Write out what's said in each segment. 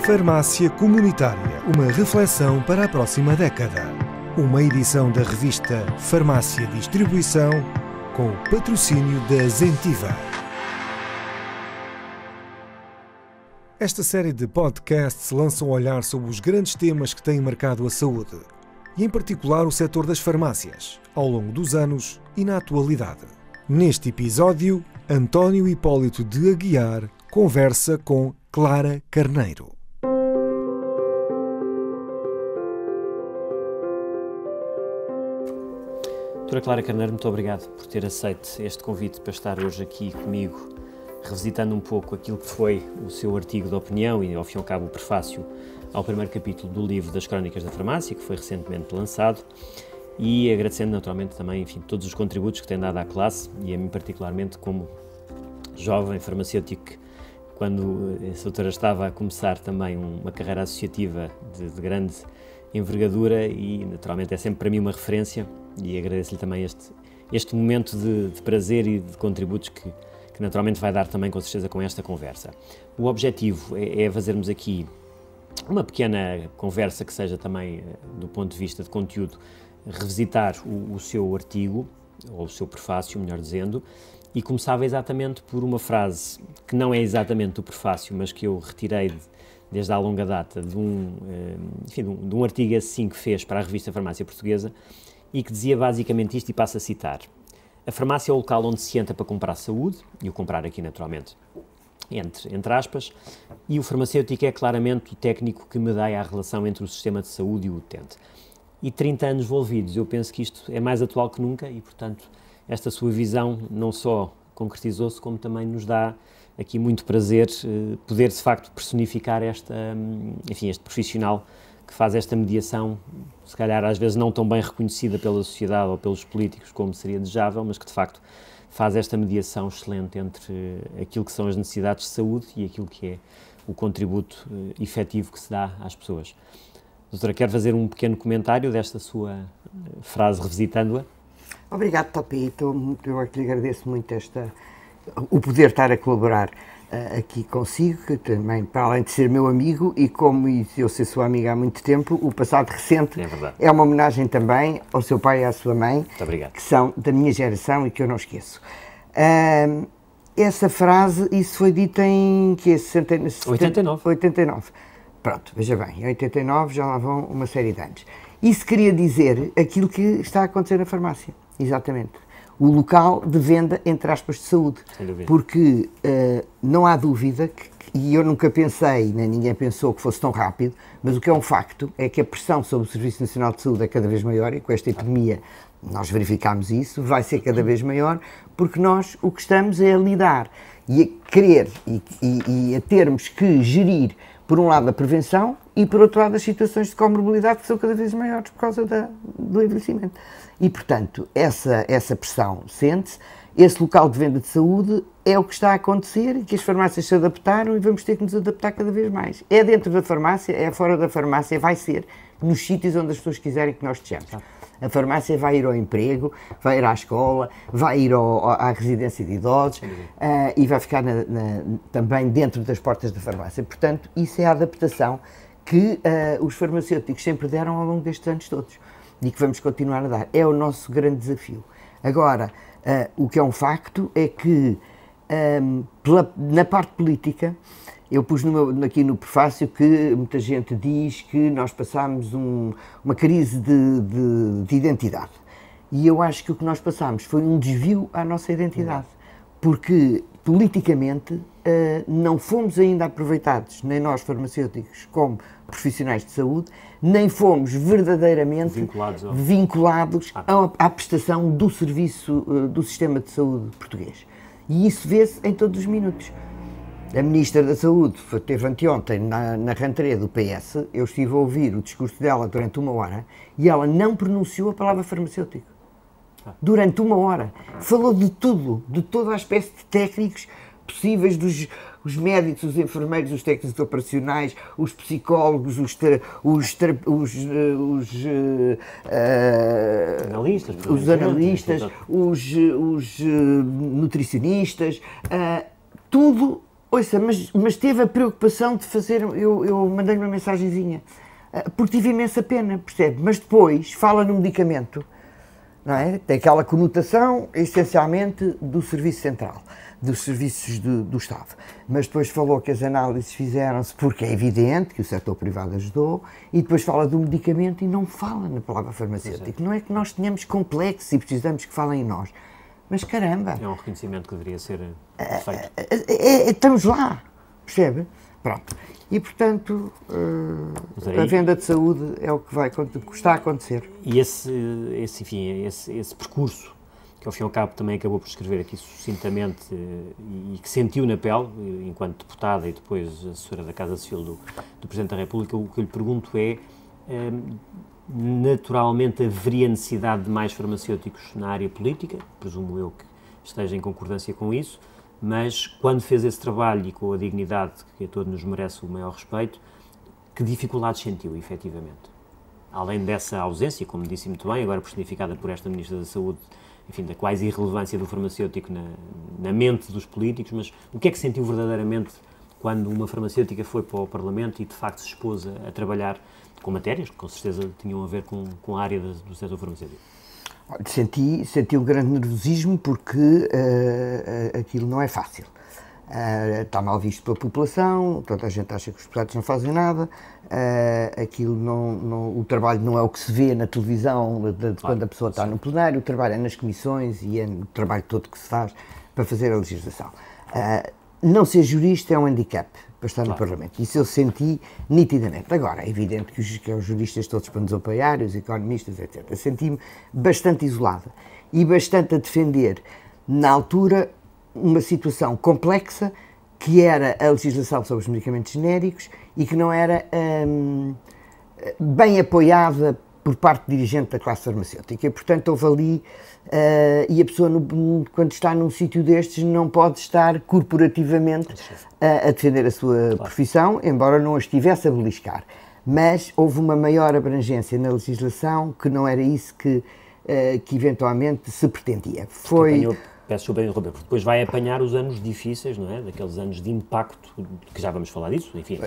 Farmácia Comunitária, uma reflexão para a próxima década. Uma edição da revista Farmácia Distribuição, com o patrocínio da Zentiva. Esta série de podcasts lança um olhar sobre os grandes temas que têm marcado a saúde, e em particular o setor das farmácias, ao longo dos anos e na atualidade. Neste episódio, António Hipólito de Aguiar conversa com Clara Carneiro. Doutora Clara Carneiro, muito obrigado por ter aceito este convite para estar hoje aqui comigo, revisitando um pouco aquilo que foi o seu artigo de opinião e, ao fim e ao cabo, o prefácio ao primeiro capítulo do livro das Crónicas da Farmácia, que foi recentemente lançado, e agradecendo naturalmente também, enfim, todos os contributos que tem dado à classe e a mim particularmente como jovem farmacêutico, quando a doutora estava a começar também uma carreira associativa de grande envergadura, e naturalmente é sempre para mim uma referência, e agradeço-lhe também este momento de prazer e de contributos que naturalmente vai dar também com certeza com esta conversa. O objetivo é fazermos aqui uma pequena conversa que seja também, do ponto de vista de conteúdo, revisitar o seu artigo, ou o seu prefácio, melhor dizendo, e começava exatamente por uma frase que não é exatamente do prefácio, mas que eu retirei desde há longa data de um artigo assim que fez para a revista Farmácia Portuguesa, e que dizia basicamente isto, e passo a citar: a farmácia é o local onde se entra para comprar saúde, e o comprar aqui naturalmente entre aspas, e o farmacêutico é claramente o técnico que medeia a relação entre o sistema de saúde e o utente. E 30 anos envolvidos, eu penso que isto é mais atual que nunca, e portanto esta sua visão não só concretizou-se, como também nos dá aqui muito prazer poder de facto personificar este profissional que faz esta mediação, se calhar às vezes não tão bem reconhecida pela sociedade ou pelos políticos como seria desejável, mas que de facto faz esta mediação excelente entre aquilo que são as necessidades de saúde e aquilo que é o contributo efetivo que se dá às pessoas. Doutora, quer fazer um pequeno comentário desta sua frase, revisitando-a? Obrigado, Topito. Eu lhe agradeço muito o poder estar a colaborar aqui consigo, que também, para além de ser meu amigo, e como eu ser sua amiga há muito tempo, o passado recente é uma homenagem também ao seu pai e à sua mãe, que são da minha geração e que eu não esqueço. Essa frase, isso foi dito em 89. Pronto, veja bem, em 89 já lá vão uma série de anos. Isso queria dizer aquilo que está a acontecer na farmácia, exatamente. O local de venda, entre aspas, de saúde. Porque não há dúvida, e eu nunca pensei, nem ninguém pensou que fosse tão rápido, mas o que é um facto é que a pressão sobre o Serviço Nacional de Saúde é cada vez maior, e com esta epidemia nós verificámos isso, vai ser cada vez maior, porque nós o que estamos é a lidar e a querer e a termos que gerir, por um lado, a prevenção e, por outro lado, as situações de comorbilidade que são cada vez maiores por causa do envelhecimento. E, portanto, essa pressão sente-se, esse local de venda de saúde é o que está a acontecer, e que as farmácias se adaptaram, e vamos ter que nos adaptar cada vez mais. É dentro da farmácia, é fora da farmácia, vai ser nos sítios onde as pessoas quiserem que nós estejamos. A farmácia vai ir ao emprego, vai ir à escola, vai ir à residência de idosos e vai ficar também dentro das portas da farmácia. Portanto, isso é a adaptação que os farmacêuticos sempre deram ao longo destes anos todos e que vamos continuar a dar. É o nosso grande desafio. Agora, o que é um facto é que, na parte política, eu pus aqui no prefácio que muita gente diz que nós passámos uma crise de identidade. E eu acho que o que nós passámos foi um desvio à nossa identidade. Porque, politicamente, não fomos ainda aproveitados, nem nós farmacêuticos, como profissionais de saúde, nem fomos verdadeiramente vinculados à prestação do serviço do sistema de saúde português. E isso vê-se em todos os minutos. A Ministra da Saúde esteve anteontem na rentrée do PS, eu estive a ouvir o discurso dela durante 1 hora e ela não pronunciou a palavra farmacêutico. Durante 1 hora. Falou de tudo, de toda a espécie de técnicos possíveis, os médicos, os enfermeiros, os técnicos operacionais, os psicólogos, os analistas, os nutricionistas, tudo Ouça, mas teve a preocupação de fazer, eu mandei-lhe uma mensagenzinha, porque tive imensa pena, percebe? Mas depois fala no medicamento, não é? Tem aquela conotação, essencialmente, do Serviço Central, dos serviços do Estado. Mas depois falou que as análises fizeram-se porque é evidente que o setor privado ajudou, e depois fala do medicamento e não fala na palavra farmacêutico. Não é que nós tenhamos complexo e precisamos que falem em nós. Mas caramba! É um reconhecimento que deveria ser feito. Estamos lá, percebe? Pronto. E, portanto, a venda de saúde é o que está a acontecer. E esse percurso, que ao fim e ao cabo também acabou por escrever aqui sucintamente e que sentiu na pele, enquanto deputada e depois assessora da Casa Civil do Presidente da República, o que eu lhe pergunto é, naturalmente haveria necessidade de mais farmacêuticos na área política, presumo eu que esteja em concordância com isso, mas quando fez esse trabalho e com a dignidade que a todos nos merece o maior respeito, que dificuldades sentiu, efetivamente? Além dessa ausência, como disse muito bem, agora personificada por esta Ministra da Saúde, enfim, da quase irrelevância do farmacêutico na mente dos políticos, mas o que é que sentiu verdadeiramente quando uma farmacêutica foi para o Parlamento e de facto se expôs a trabalhar com matérias que com certeza tinham a ver com a área do setor farmacêutico? Senti um grande nervosismo porque aquilo não é fácil. Está mal visto pela população, toda a gente acha que os deputados não fazem nada, o trabalho não é o que se vê na televisão quando a pessoa está no plenário, o trabalho é nas comissões e é no trabalho todo que se faz para fazer a legislação. Não ser jurista é um handicap para estar no Parlamento. Isso eu senti nitidamente. Agora, é evidente que os juristas todos para nos apoiar, os economistas, etc. Senti-me bastante isolada e bastante a defender, na altura, uma situação complexa que era a legislação sobre os medicamentos genéricos e que não era bem apoiada por parte dirigente da classe farmacêutica. E, portanto, houve ali, e a pessoa, quando está num sítio destes, não pode estar corporativamente a defender a sua profissão, embora não a estivesse a beliscar. Mas houve uma maior abrangência na legislação, que não era isso que eventualmente se pretendia. Peço desculpa interromper, porque depois vai apanhar os anos difíceis, não é? Daqueles anos de impacto, que já vamos falar disso, enfim,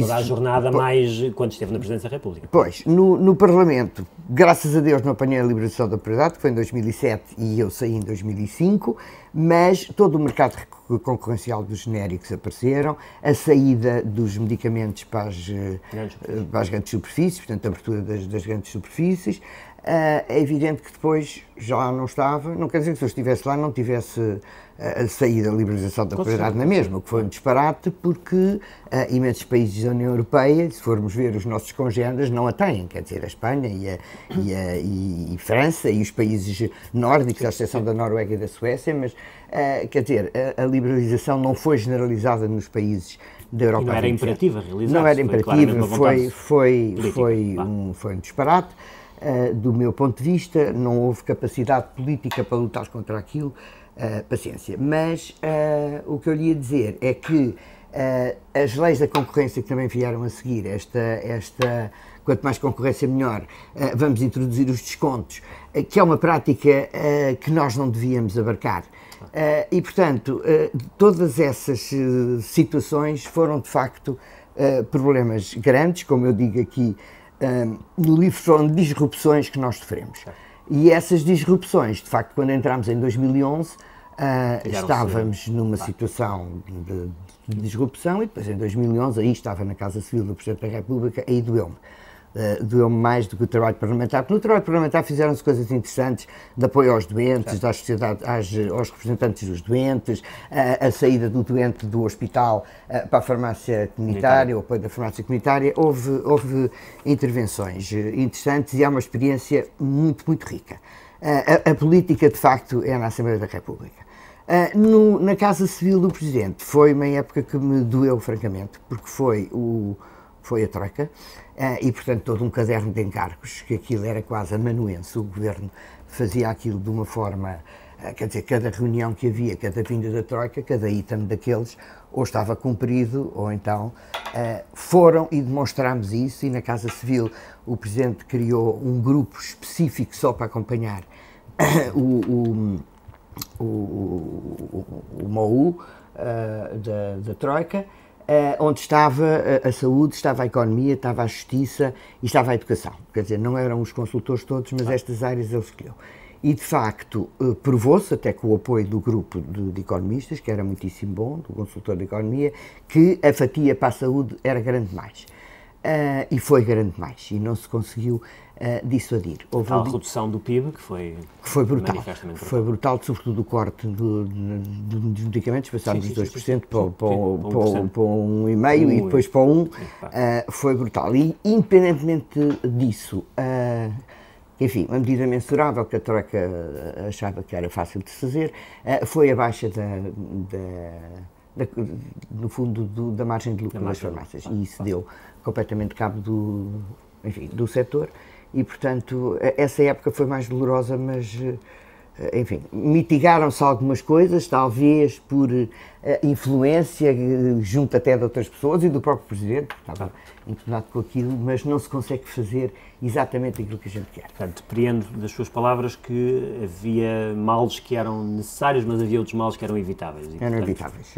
toda a jornada mais quando esteve na Presidência da República. Pois, no Parlamento, graças a Deus não apanhei a liberação da propriedade, que foi em 2007 e eu saí em 2005, mas todo o mercado concorrencial dos genéricos apareceram, a saída dos medicamentos para as grandes superfícies, portanto a abertura das grandes superfícies. É evidente que depois já não estava, não quer dizer que se eu estivesse lá não tivesse a saída da liberalização da propriedade na mesma, o que foi um disparate porque imensos países da União Europeia, se formos ver os nossos congêneres, não a têm, quer dizer, a Espanha e França e os países nórdicos, à exceção da Noruega e da Suécia, mas quer dizer, a liberalização não foi generalizada nos países da Europa. E não era imperativa realizar. Não era imperativa, foi um disparate. Do meu ponto de vista, não houve capacidade política para lutar contra aquilo, paciência. Mas o que eu lhe ia dizer é que as leis da concorrência que também vieram a seguir, quanto mais concorrência melhor, vamos introduzir os descontos, que é uma prática que nós não devíamos abarcar. E, portanto, todas essas situações foram, de facto, problemas grandes, como eu digo aqui, no livro foram disrupções que nós sofremos. E essas disrupções, de facto, quando entramos em 2011, estávamos numa situação de disrupção e depois em 2011, aí estava na Casa Civil do Presidente da República, aí doeu-me. Doeu-me mais do que o trabalho parlamentar, porque no trabalho parlamentar fizeram-se coisas interessantes de apoio aos doentes, da sociedade, aos representantes dos doentes, a saída do doente do hospital para a farmácia comunitária, o apoio da farmácia comunitária. Houve intervenções interessantes e há uma experiência muito, muito rica. A política, de facto, é na Assembleia da República. Na Casa Civil do Presidente foi uma época que me doeu, francamente, porque foi a Troika, e, portanto, todo um caderno de encargos, que aquilo era quase amanuense, o Governo fazia aquilo de uma forma, quer dizer, cada reunião que havia, cada vinda da Troika, cada item daqueles, ou estava cumprido, ou então foram, e demonstrámos isso, e na Casa Civil o Presidente criou um grupo específico só para acompanhar o MOU, da Troika, onde estava a saúde, estava a economia, estava a justiça e estava a educação. Quer dizer, não eram os consultores todos, mas estas áreas ele escolheu. E, de facto, provou-se, até com o apoio do grupo de economistas, que era muitíssimo bom, do consultor de economia, que a fatia para a saúde era grande demais. E foi grande demais. E não se conseguiu dissuadir. Houve a redução do PIB, que foi brutal. Foi brutal, sobretudo o corte dos medicamentos, passámos dos 2% para 1,5% e depois para 1%. Foi brutal. E, independentemente disso, enfim, uma medida mensurável que a Troika achava que era fácil de se fazer, foi a baixa no fundo da margem de lucro das farmácias. E isso deu completamente cabo do setor. E, portanto, essa época foi mais dolorosa, mas, enfim, mitigaram-se algumas coisas, talvez por influência, junto até de outras pessoas e do próprio Presidente, que estava incomodado com aquilo, mas não se consegue fazer exatamente aquilo que a gente quer. Portanto, depreendo das suas palavras que havia males que eram necessários, mas havia outros males que eram evitáveis. E, eram evitáveis.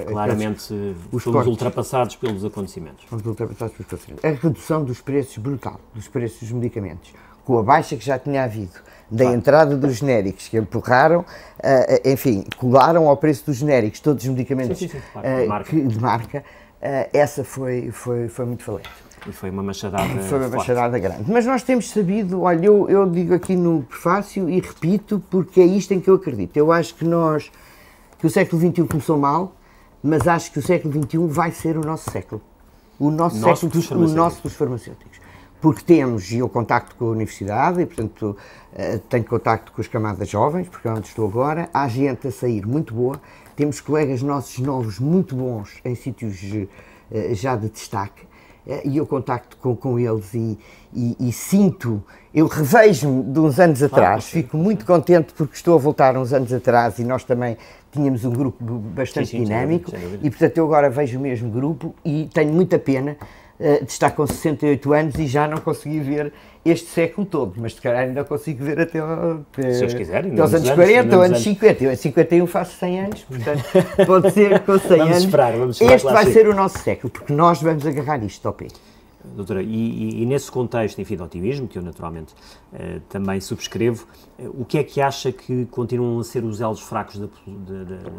Claramente fomos ultrapassados pelos acontecimentos. Fomos ultrapassados pelos acontecimentos. A redução dos preços, brutal, dos preços dos medicamentos, com a baixa que já tinha havido, da entrada dos genéricos, que empurraram, enfim, colaram ao preço dos genéricos todos os medicamentos de marca, essa foi muito valente. E foi uma machadada Foi uma machadada grande. Mas nós temos sabido, olha, eu digo aqui no prefácio e repito, porque é isto em que eu acredito. Eu acho que o século XXI começou mal, mas acho que o século XXI vai ser o nosso século. O nosso dos farmacêuticos. Porque temos, e eu contacto com a universidade, e portanto tenho contacto com as camadas jovens, porque é onde estou agora, há gente a sair muito boa, temos colegas nossos novos muito bons em sítios já de destaque, e eu contacto com eles e sinto, eu revejo-me de uns anos atrás, fico muito contente porque estou a voltar uns anos atrás e nós também tínhamos um grupo bastante dinâmico e portanto eu agora vejo o mesmo grupo e tenho muita pena de estar com 68 anos e já não consegui ver este século todo, mas se calhar ainda consigo ver até aos anos 40 ou anos 50. Eu em 51 faço 100 anos, portanto pode ser que com 100 anos este vai ser o nosso século, porque nós vamos agarrar isto ao pé. Doutora, e nesse contexto, enfim, de otimismo, que eu naturalmente também subscrevo, o que é que acha que continuam a ser os elos fracos da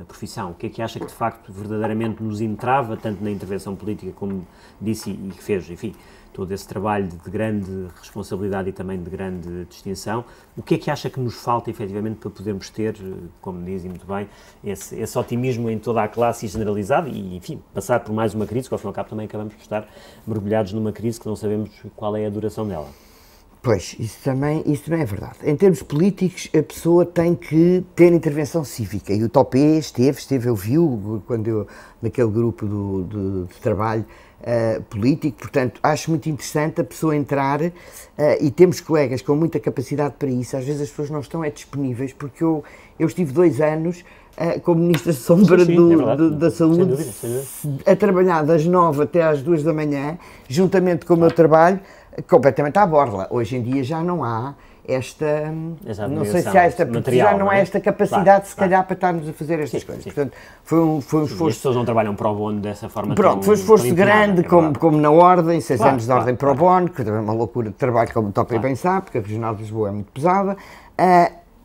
profissão? O que é que acha que, de facto, verdadeiramente nos entrava, tanto na intervenção política, como disse e que fez, enfim, todo esse trabalho de grande responsabilidade e também de grande distinção? O que é que acha que nos falta, efetivamente, para podermos ter, como dizem muito bem, esse otimismo em toda a classe e generalizado e, enfim, passar por mais uma crise, que ao fim e ao cabo também acabamos por estar mergulhados numa crise que não sabemos qual é a duração dela? Pois, isso também é verdade. Em termos políticos, a pessoa tem que ter intervenção cívica. E o Topé esteve, eu viu, quando eu, naquele grupo de trabalho político, portanto, acho muito interessante a pessoa entrar e temos colegas com muita capacidade para isso. Às vezes as pessoas não estão disponíveis, porque eu estive 2 anos como Ministra Sombra da Saúde, sem dúvida. A trabalhar das 9 até às 2 da manhã, juntamente com o meu trabalho, completamente à borla. Hoje em dia já não há esta, não sei se há esta, material, já não há esta capacidade, se calhar, para estarmos a fazer estas coisas. Portanto, foi um esforço... E as pessoas não trabalham pro bono dessa forma. Pronto, foi um esforço grande, como na Ordem, 6 anos de Ordem pro bono, que também é uma loucura de trabalho, como o Topé bem sabe, porque a Regional de Lisboa é muito pesada.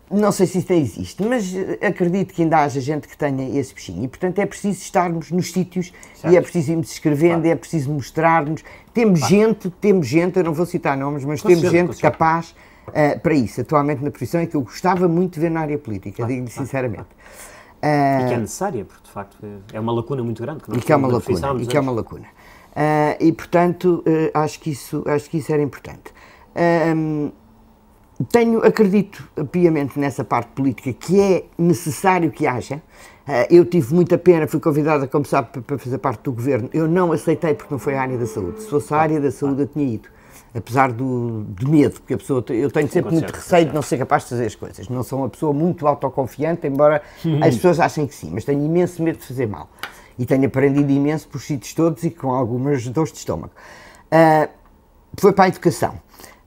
Não sei se isto existe, mas acredito que ainda haja gente que tenha esse bichinho. E, portanto, é preciso estarmos nos sítios, e é preciso irmos escrevendo, é preciso mostrarmos. Temos gente, eu não vou citar nomes, mas temos gente capaz para isso. Atualmente na profissão é que eu gostava muito de ver na área política, digo-lhe sinceramente. E que é necessária, porque de facto é uma lacuna muito grande. Que é uma lacuna. E, portanto, acho que isso era importante. Acredito piamente nessa parte política que é necessário que haja. Eu tive muita pena, fui convidada, como sabe, para fazer parte do governo. Eu não aceitei porque não foi a área da saúde. Se fosse a área da saúde eu tinha ido, apesar do medo, porque eu tenho sempre muito receio de não ser capaz de fazer as coisas. Não sou uma pessoa muito autoconfiante, embora as pessoas achem que sim, mas tenho imenso medo de fazer mal. E tenho aprendido imenso por sítios todos e com algumas dores de estômago. Foi para a educação.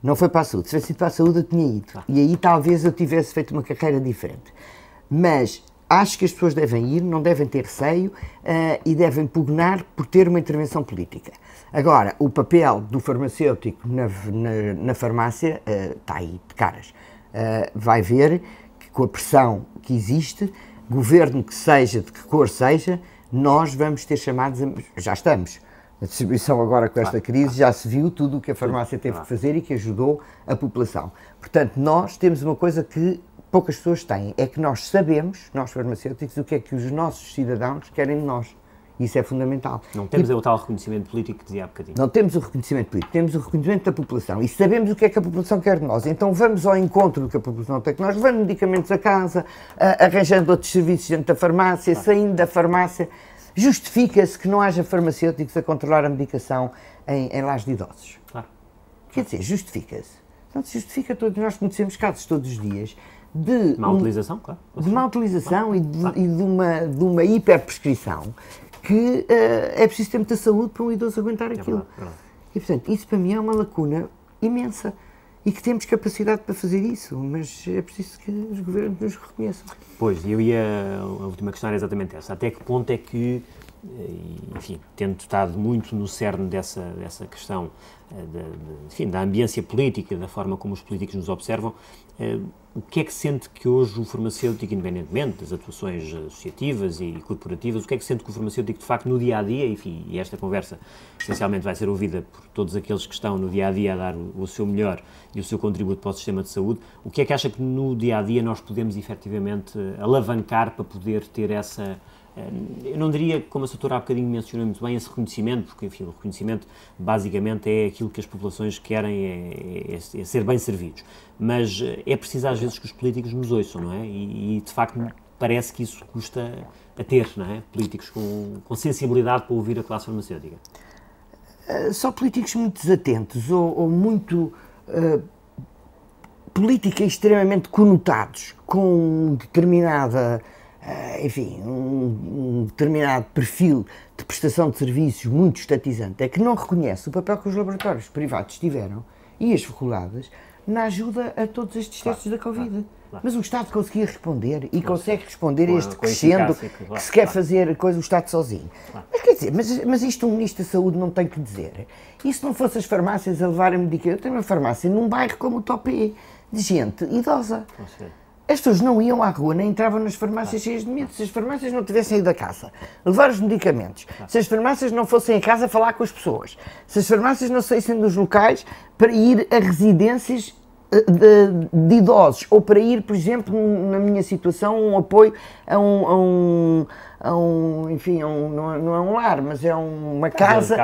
Não foi para a saúde. Se tivesse sido para a saúde, eu tinha ido. E aí talvez eu tivesse feito uma carreira diferente. Mas acho que as pessoas devem ir, não devem ter receio e devem pugnar por ter uma intervenção política. Agora, o papel do farmacêutico na farmácia está aí de caras. Vai ver que com a pressão que existe, governo que seja, de que cor seja, nós vamos ter chamados, já estamos. A distribuição agora com esta crise já se viu tudo o que a farmácia teve que fazer e que ajudou a população. Portanto, nós temos uma coisa que poucas pessoas têm, é que nós sabemos, nós farmacêuticos, o que é que os nossos cidadãos querem de nós. Isso é fundamental. Não temos o tal reconhecimento político que dizia há bocadinho. Não temos o reconhecimento político, temos o reconhecimento da população e sabemos o que é que a população quer de nós. Então vamos ao encontro do que a população tem, que nós levamos medicamentos a casa, arranjando outros serviços dentro da farmácia, saindo da farmácia. Justifica-se que não haja farmacêuticos a controlar a medicação em lares de idosos. Claro. Quer dizer, justifica-se. Não se justifica, todos nós conhecemos casos todos os dias de má utilização, claro. De má utilização e de uma hiperprescrição que é preciso ter muita saúde para um idoso aguentar aquilo. Verdade. E, portanto, isso para mim é uma lacuna imensa e que temos capacidade para fazer isso, mas é preciso que os governos nos reconheçam. Pois, a última questão era exatamente essa. Até que ponto é que, enfim, tendo estado muito no cerne dessa questão da ambiência política, da forma como os políticos nos observam, o que é que sente que hoje o farmacêutico, independentemente das atuações associativas e corporativas, o que é que sente que o farmacêutico, de facto, no dia-a-dia, enfim, e esta conversa essencialmente vai ser ouvida por todos aqueles que estão no dia-a-dia a dar o seu melhor e o seu contributo para o sistema de saúde, o que é que acha que no dia-a-dia nós podemos efetivamente alavancar para poder ter essa... Eu não diria, como a doutora há bocadinho mencionou muito bem, esse reconhecimento, porque, enfim, o reconhecimento basicamente é aquilo que as populações querem, é ser bem servidos. Mas é preciso às vezes que os políticos nos ouçam, não é? E de facto parece que isso custa a ter, não é? Políticos com sensibilidade para ouvir a classe farmacêutica. Só políticos muito desatentos ou muito política extremamente conotados com determinada... enfim, um determinado perfil de prestação de serviços muito estatizante, é que não reconhece o papel que os laboratórios privados tiveram e as faculdades na ajuda a todos estes testes da Covid. Mas o Estado conseguia responder e consegue responder a este crescendo que se quer fazer coisa o Estado sozinho. Mas quer dizer, mas isto um Ministro da Saúde não tem que dizer. E se não fossem as farmácias a levarem medicamentos? Eu tenho uma farmácia num bairro como o Topé, de gente idosa. As pessoas não iam à rua, nem entravam nas farmácias cheias de medo. Se as farmácias não tivessem ido a casa levar os medicamentos, se as farmácias não fossem a casa falar com as pessoas, se as farmácias não saíssem dos locais para ir a residências de idosos, ou para ir, por exemplo, na minha situação, um apoio a um enfim, não é um lar, mas é uma casa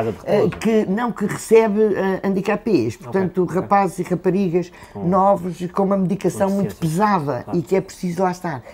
que recebe handicapés, portanto, rapazes e raparigas novos com uma medicação muito pesada e que é preciso lá estar.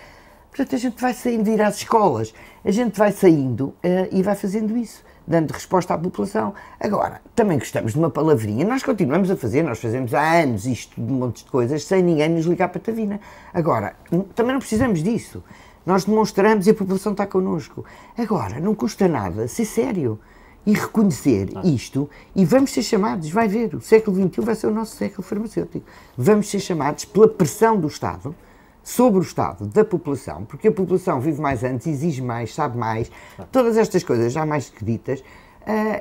Portanto, a gente vai saindo, ir às escolas, a gente vai saindo e vai fazendo isso, dando resposta à população. Agora, também gostamos de uma palavrinha, nós continuamos a fazer, nós fazemos há anos isto de um monte de coisas, sem ninguém nos ligar para a Tavina. Agora, também não precisamos disso. Nós demonstramos e a população está connosco. Agora, não custa nada ser sério e reconhecer isto e vamos ser chamados, vai ver, o século XXI vai ser o nosso século farmacêutico. Vamos ser chamados pela pressão do Estado, sobre o Estado, da população, porque a população vive mais anos, exige mais, sabe mais, todas estas coisas já mais que ditas,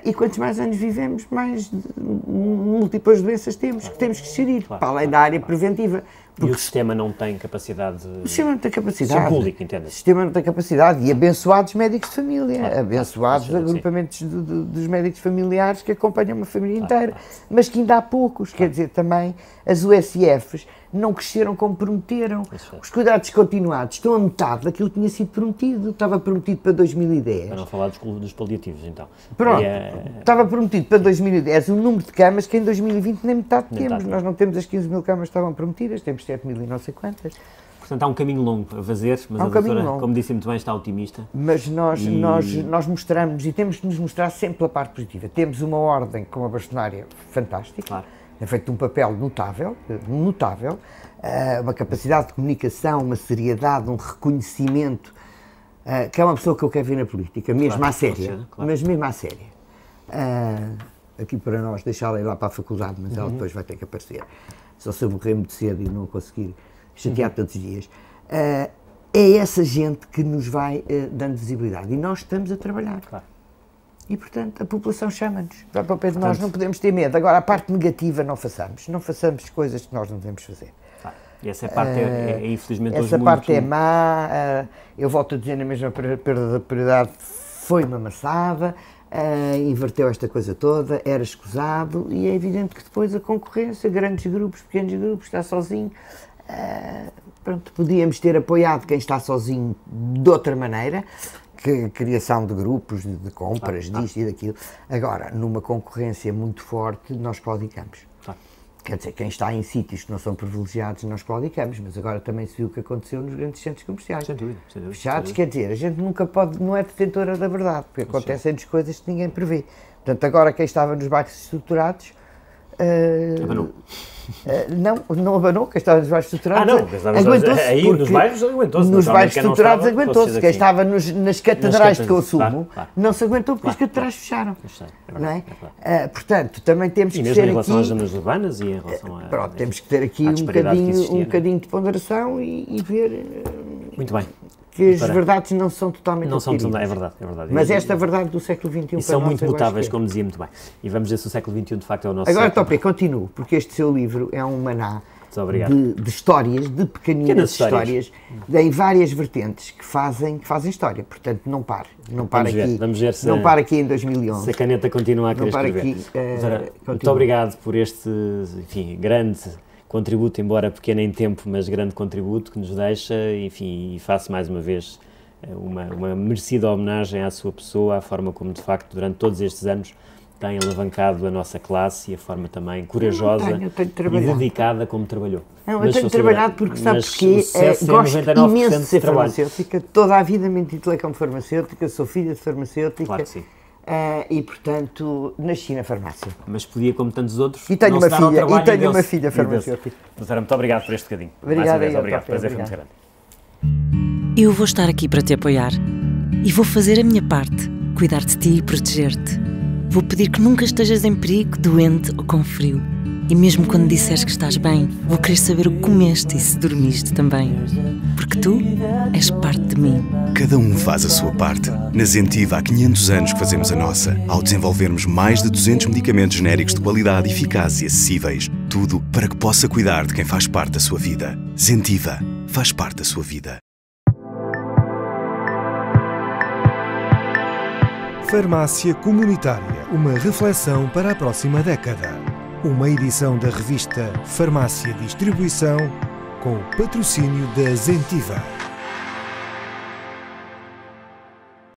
e quantos mais anos vivemos, mais múltiplas doenças temos, que temos que gerir, para além da área preventiva. Porque o sistema não tem capacidade... O sistema não tem capacidade. Ser público, entende? O sistema não tem capacidade. E abençoados médicos de família, abençoados agrupamentos dos médicos familiares que acompanham uma família inteira, mas que ainda há poucos, quer dizer, também as USFs não cresceram como prometeram. Os cuidados continuados estão a metade daquilo que tinha sido prometido. Estava prometido para 2010. Para não falar dos paliativos, então. Pronto, estava prometido para 2010 um número de camas que em 2020 nem metade temos. Nós não temos as 15 mil camas que estavam prometidas, temos 7 mil e não sei quantas. Portanto, há um caminho longo a fazer, mas a doutora, como disse muito bem, está otimista. Mas nós mostramos, e temos de nos mostrar sempre pela parte positiva. Temos uma ordem com uma bastonária fantástica. Claro. É feito um papel notável, uma capacidade de comunicação, uma seriedade, um reconhecimento, que é uma pessoa que eu quero ver na política, mesmo à séria, mas mesmo à séria. Aqui para nós, deixá-la ir lá para a faculdade, mas ela depois vai ter que aparecer. Só se eu morrer muito cedo e não conseguir chatear todos os dias. é essa gente que nos vai dando visibilidade. E nós estamos a trabalhar. Claro. E, portanto, a população chama-nos. Vai para o pé de nós, não podemos ter medo. Agora, a parte negativa não façamos. Não façamos coisas que nós não devemos fazer. Claro. E essa parte é infelizmente, hoje essa parte é má. Eu volto a dizer, na mesma perda da prioridade, foi uma maçada, inverteu esta coisa toda, era escusado, e é evidente que depois a concorrência, grandes grupos, pequenos grupos, está sozinho. Pronto, podíamos ter apoiado quem está sozinho de outra maneira, que criação de grupos, de compras, disto e daquilo. Agora, numa concorrência muito forte, nós claudicamos. Quer dizer, quem está em sítios que não são privilegiados, nós claudicamos, mas agora também se viu o que aconteceu nos grandes centros comerciais. Sem dúvida, sem dúvida. Fechados, quer dizer, a gente nunca pode, não é detentora da verdade, porque acontecem-nos coisas que ninguém prevê. Portanto, agora quem estava nos bairros estruturados... abanou. Não abanou, quem estava nos bairros estruturados aguentou-se. Aí nos bairros aguentou-se. Nos bairros estruturados aguentou-se. Quem estava nas catedrais de consumo não se aguentou porque as catedrais fecharam. Não é? Portanto, também temos que ter aqui... E mesmo em relação às zonas urbanas e em relação a... Pronto, temos que ter aqui um bocadinho de ponderação e ver... Muito bem. Que as verdades não são totalmente adquiridas. É verdade. Mas esta verdade do século XXI... E são muito mutáveis, como dizia muito bem. E vamos ver se o século XXI, de facto, é o nosso Agora, século. Topé, continuo, porque este seu livro é um maná de histórias, de pequeninas histórias, em várias vertentes que fazem história. Portanto, não pare. Não pare aqui em 2011. Se a caneta continua a querer escrever. Muito obrigado por este, grande contributo, embora pequeno em tempo, mas grande contributo que nos deixa, e faço mais uma vez uma merecida homenagem à sua pessoa, à forma como, de facto, durante todos estes anos tem alavancado a nossa classe e a forma também corajosa e dedicada como trabalhou. Eu tenho trabalhado porque, sabes que gosto imenso de ser farmacêutica, toda a vida me intitulei como farmacêutica, sou filha de farmacêutica. Claro que sim. E, portanto, nasci na farmácia. Mas podia, como tantos outros, e tenho uma filha farmacêutica. Doutora, muito obrigado por este bocadinho. Obrigada. Obrigado. Prazer foi muito grande. Eu vou estar aqui para te apoiar e vou fazer a minha parte, cuidar de ti e proteger-te. Vou pedir que nunca estejas em perigo, doente ou com frio. E mesmo quando disseres que estás bem, vou querer saber o que comeste e se dormiste também. Porque tu és parte de mim. Cada um faz a sua parte. Na Zentiva há 500 anos que fazemos a nossa, ao desenvolvermos mais de 200 medicamentos genéricos de qualidade, eficazes e acessíveis. Tudo para que possa cuidar de quem faz parte da sua vida. Zentiva faz parte da sua vida. Farmácia Comunitária, uma reflexão para a próxima década. Uma edição da revista Farmácia Distribuição, com o patrocínio da Zentiva.